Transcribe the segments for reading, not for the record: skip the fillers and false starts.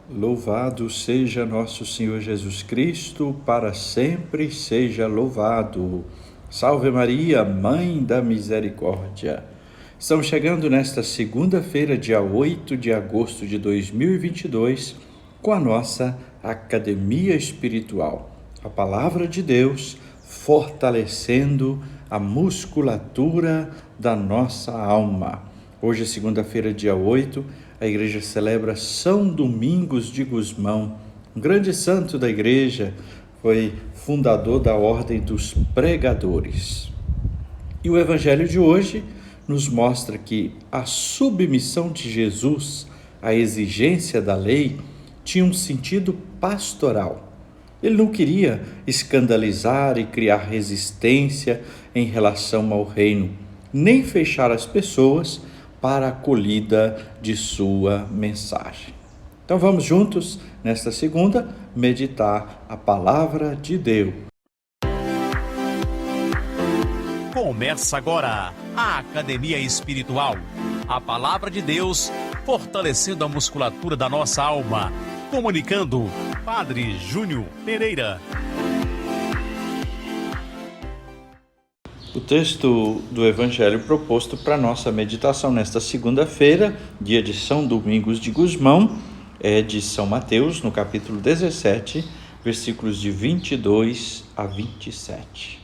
Louvado seja nosso Senhor Jesus Cristo, para sempre seja louvado. Salve Maria, Mãe da Misericórdia. Estamos chegando nesta segunda-feira, dia 8 de agosto de 2022, com a nossa Academia Espiritual. A Palavra de Deus fortalecendo a musculatura da nossa alma. Hoje é segunda-feira, dia 8, a igreja celebra São Domingos de Gusmão, um grande santo da igreja, foi fundador da Ordem dos Pregadores. E o evangelho de hoje nos mostra que a submissão de Jesus à exigência da lei tinha um sentido pastoral. Ele não queria escandalizar e criar resistência em relação ao reino, nem fechar as pessoas para a acolhida de sua mensagem. Então vamos juntos, nesta segunda, meditar a Palavra de Deus. Começa agora a Academia Espiritual, a Palavra de Deus fortalecendo a musculatura da nossa alma. Comunicando, Padre Júnior Pereira. O texto do Evangelho proposto para nossa meditação nesta segunda-feira, dia de São Domingos de Gusmão, é de São Mateus, no capítulo 17, versículos de 22 a 27.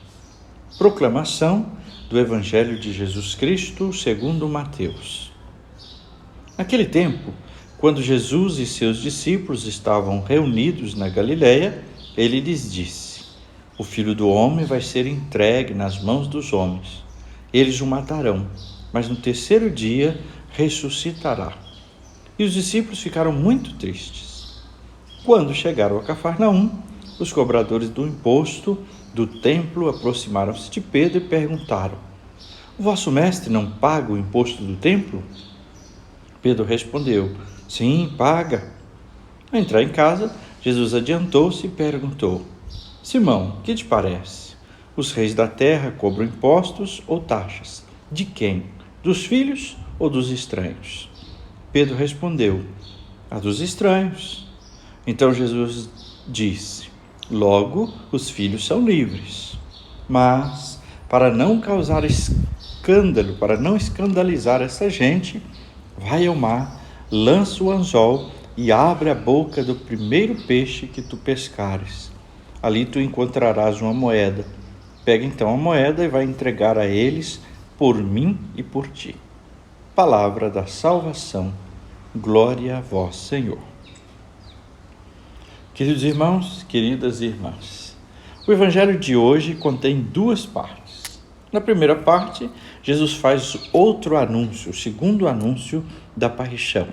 Proclamação do Evangelho de Jesus Cristo segundo Mateus. Naquele tempo, quando Jesus e seus discípulos estavam reunidos na Galileia, ele lhes disse: o Filho do Homem vai ser entregue nas mãos dos homens. Eles o matarão, mas no terceiro dia ressuscitará. E os discípulos ficaram muito tristes. Quando chegaram a Cafarnaum, os cobradores do imposto do templo aproximaram-se de Pedro e perguntaram: o vosso mestre não paga o imposto do templo? Pedro respondeu: sim, paga. Ao entrar em casa, Jesus adiantou-se e perguntou: Simão, que te parece? Os reis da terra cobram impostos ou taxas? De quem? Dos filhos ou dos estranhos? Pedro respondeu: a dos estranhos. Então Jesus disse: logo, os filhos são livres. Mas, para não causar escândalo, para não escandalizar essa gente, vai ao mar, lança o anzol e abre a boca do primeiro peixe que tu pescares. Ali tu encontrarás uma moeda. Pega então a moeda e vai entregar a eles por mim e por ti. Palavra da salvação. Glória a vós, Senhor. Queridos irmãos, queridas irmãs, o evangelho de hoje contém duas partes. Na primeira parte, Jesus faz outro anúncio, o segundo anúncio da paixão.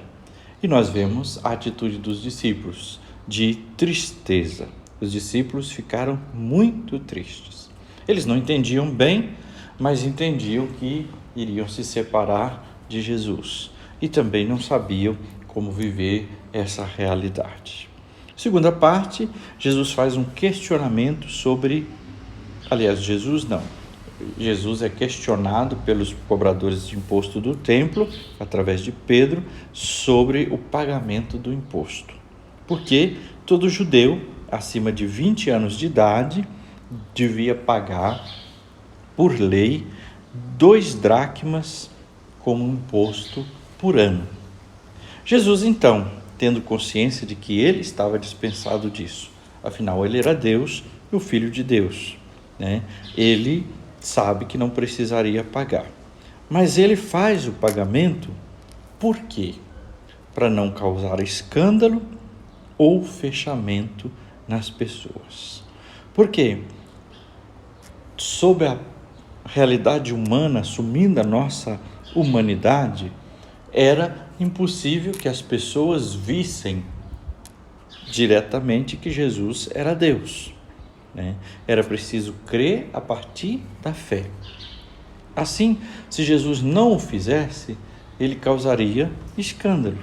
E nós vemos a atitude dos discípulos de tristeza. Os discípulos ficaram muito tristes. Eles não entendiam bem, mas entendiam que iriam se separar de Jesus. E também não sabiam como viver essa realidade. Segunda parte, Jesus faz um questionamento sobre... Jesus é questionado pelos cobradores de imposto do templo, através de Pedro, sobre o pagamento do imposto. Porque todo judeu acima de 20 anos de idade devia pagar, por lei, 2 dracmas como imposto por ano. Jesus, então, tendo consciência de que ele estava dispensado disso, afinal ele era Deus e o Filho de Deus, né? Ele sabe que não precisaria pagar. Mas ele faz o pagamento por quê? Para não causar escândalo ou fechamento nas pessoas. Porque, sob a realidade humana, assumindo a nossa humanidade, era impossível que as pessoas vissem diretamente que Jesus era Deus, né? Era preciso crer a partir da fé. Assim, se Jesus não o fizesse, ele causaria escândalo,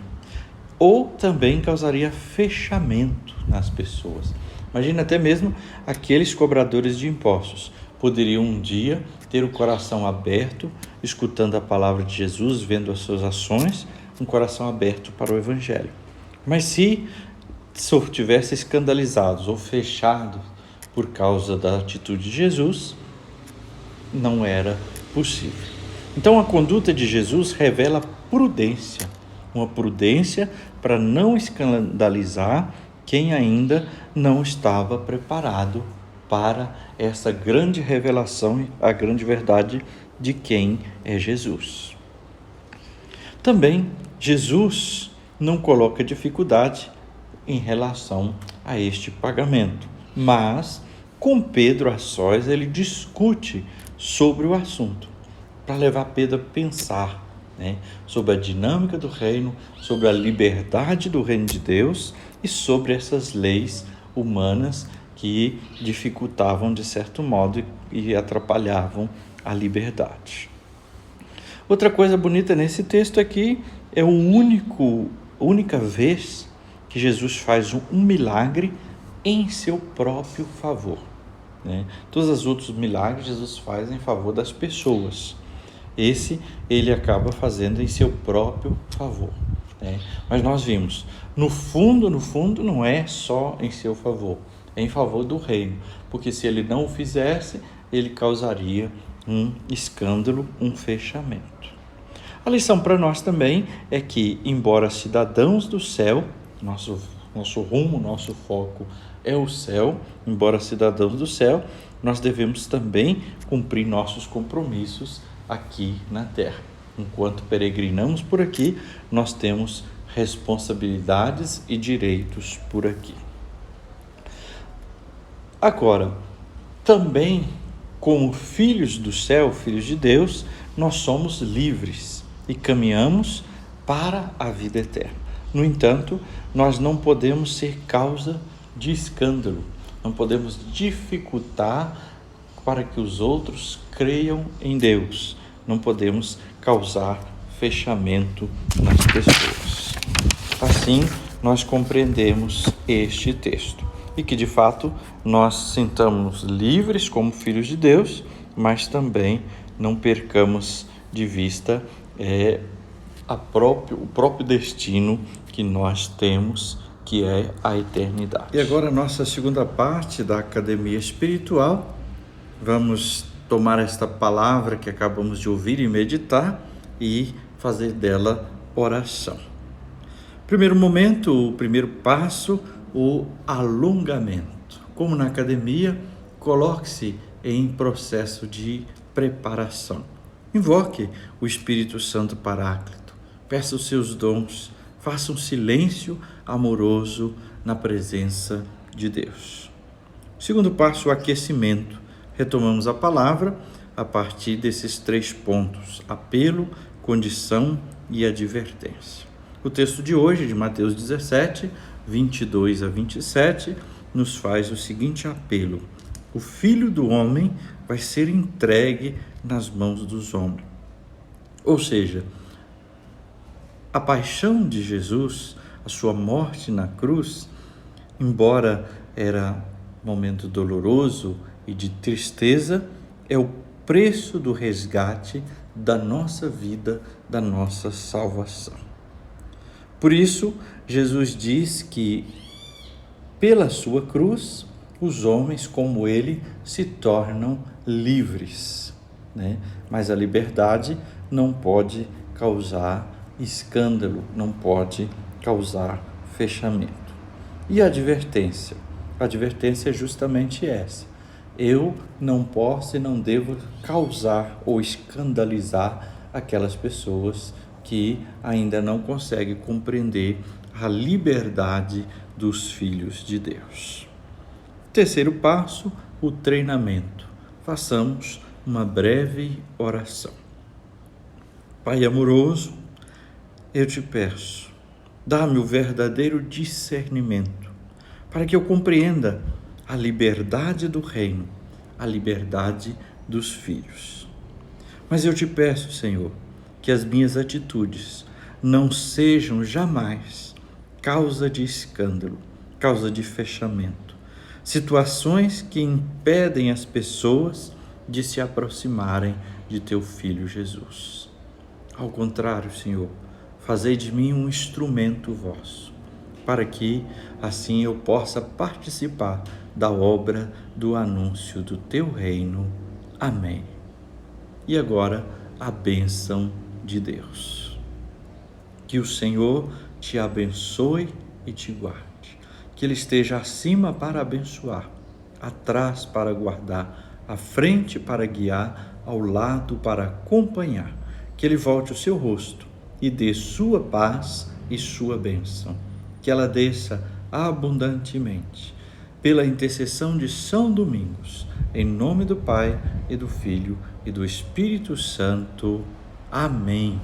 ou também causaria fechamento nas pessoas. Imagina, até mesmo aqueles cobradores de impostos poderiam um dia ter o coração aberto, escutando a palavra de Jesus, vendo as suas ações, um coração aberto para o Evangelho. Mas se tivessem escandalizados ou fechados por causa da atitude de Jesus, não era possível. Então a conduta de Jesus revela prudência, uma prudência para não escandalizar quem ainda não estava preparado para essa grande revelação, a grande verdade de quem é Jesus. Também Jesus não coloca dificuldade em relação a este pagamento, mas com Pedro a sós ele discute sobre o assunto, para levar Pedro a pensar, sobre a dinâmica do reino, sobre a liberdade do reino de Deus e sobre essas leis humanas que dificultavam de certo modo e atrapalhavam a liberdade. Outra coisa bonita nesse texto aqui é a única vez que Jesus faz um milagre em seu próprio favor. Todos os outros milagres Jesus faz em favor das pessoas. Esse ele acaba fazendo em seu próprio favor. Mas nós vimos, no fundo, não é só em seu favor, é em favor do reino, porque se ele não o fizesse, ele causaria um escândalo, um fechamento. A lição para nós também é que, embora cidadãos do céu, nosso rumo, nosso foco é o céu, embora cidadãos do céu, nós devemos também cumprir nossos compromissos aqui na terra. Enquanto peregrinamos por aqui, nós temos responsabilidades e direitos por aqui. Agora, também como filhos do céu, filhos de Deus, nós somos livres e caminhamos para a vida eterna. No entanto, nós não podemos ser causa de escândalo, não podemos dificultar para que os outros creiam em Deus, não podemos causar fechamento nas pessoas. Assim, nós compreendemos este texto e que, de fato, nós sintamos livres como filhos de Deus, mas também não percamos de vista o próprio destino que nós temos, que é a eternidade. E agora, a nossa segunda parte da Academia Espiritual, vamos tomar esta palavra que acabamos de ouvir e meditar e fazer dela oração. Primeiro momento, o primeiro passo, o alongamento. Como na academia, coloque-se em processo de preparação. Invoque o Espírito Santo Paráclito, peça os seus dons, faça um silêncio amoroso na presença de Deus. Segundo passo, o aquecimento. Retomamos a palavra a partir desses 3 pontos: apelo, condição e advertência. O texto de hoje, de Mateus 17, 22 a 27, nos faz o seguinte apelo: o Filho do Homem vai ser entregue nas mãos dos homens. Ou seja, a paixão de Jesus, a sua morte na cruz, embora era um momento doloroso e de tristeza, é o preço do resgate da nossa vida, da nossa salvação. Por isso, Jesus diz que, pela sua cruz, os homens como ele se tornam livres, Mas a liberdade não pode causar escândalo, não pode causar fechamento. E a advertência? A advertência é justamente essa: eu não posso e não devo causar ou escandalizar aquelas pessoas que ainda não conseguem compreender a liberdade dos filhos de Deus. Terceiro passo, o treinamento. Façamos uma breve oração. Pai amoroso, eu te peço, dá-me o verdadeiro discernimento, para que eu compreenda a liberdade do reino, a liberdade dos filhos. Mas eu te peço, Senhor, que as minhas atitudes não sejam jamais causa de escândalo, causa de fechamento, situações que impedem as pessoas de se aproximarem de teu Filho Jesus. Ao contrário, Senhor, fazei de mim um instrumento vosso. para que assim eu possa participar da obra do anúncio do teu reino. Amém. E agora, a bênção de Deus. Que o Senhor te abençoe e te guarde. Que Ele esteja acima para abençoar, atrás para guardar, à frente para guiar, ao lado para acompanhar. Que Ele volte o seu rosto e dê sua paz e sua bênção. Que ela desça abundantemente, pela intercessão de São Domingos, em nome do Pai e do Filho e do Espírito Santo. Amém.